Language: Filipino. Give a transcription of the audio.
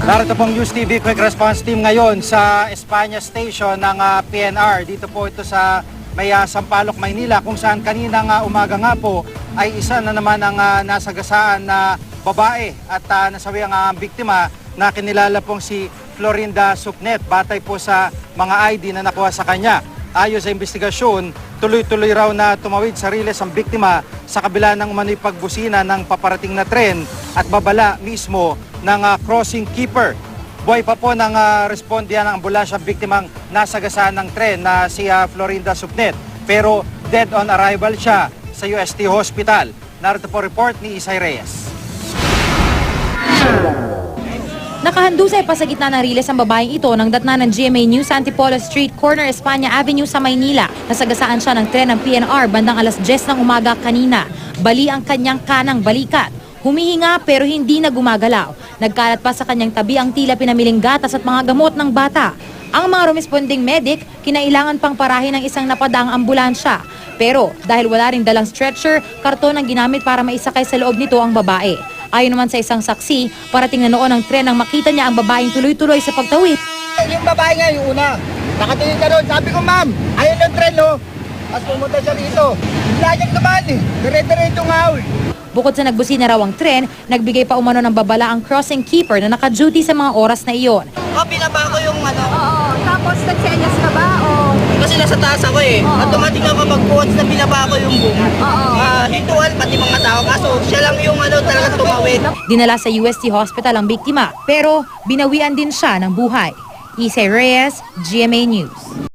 Narito pong News TV Quick Response Team ngayon sa Espanya Station ng PNR. Dito po ito sa may Sampaloc, Maynila, kung saan kaninang umaga nga po ay isa na naman ang nasagasaan na babae at nasawi ang biktima na kinilala pong si Florinda Supnet batay po sa mga ID na nakuha sa kanya. Ayon sa investigasyon, tuloy-tuloy raw na tumawid sa riles ang biktima sa kabila ng umano'y pagbusina ng paparating na tren at babala mismo ng crossing keeper. Buhay pa po ng respondihan ng ambulansya biktimang nasagasaan ng tren na si Florinda Supnet. Pero dead on arrival siya sa UST Hospital. Narito po report ni Isay Reyes. Nakahandusay pa sa gitna ng riles ang babaeng ito ng datna ng GMA News sa Antipolo Street, corner Espanya Avenue sa Maynila. Nasagasaan siya ng tren ng PNR bandang alas 10 ng umaga kanina. Bali ang kanyang kanang balikat. Humihinga pero hindi na gumagalaw. Nagkalat pa sa kanyang tabi ang tila pinamiling gatas at mga gamot ng bata. Ang mga rumesponding medic, kinailangan pang parahin ng isang napadaang ambulansya. Pero dahil wala ring dalang stretcher, karton ang ginamit para maisakay sa loob nito ang babae. Ayon naman sa isang saksi, parating na noon ang tren nang makita niya ang babaeng tuloy-tuloy sa pagtawid. Yung babae nga yung una, nakatingin ka doon. Sabi ko, ma'am, ayun yung tren, no? Tapos pumunta siya rito. Wala niyang naman eh. Dire-diretso nga, Bukod sa nagbusina raw ang tren, nagbigay pa umano ng babala ang crossing keeper na naka-duty sa mga oras na iyon. pinaba ko yung ano. Oo. Tapos nagsenyas ka ba? O... Kasi nasa taas ako eh. Automatic ako mag-quotes na pinaba ko yung boom. Oo. Hintuan pati mga tao. Kaso siya lang yung ano talaga tumawid. Dinala sa UST Hospital ang biktima, pero binawian din siya ng buhay. Isay Reyes, GMA News.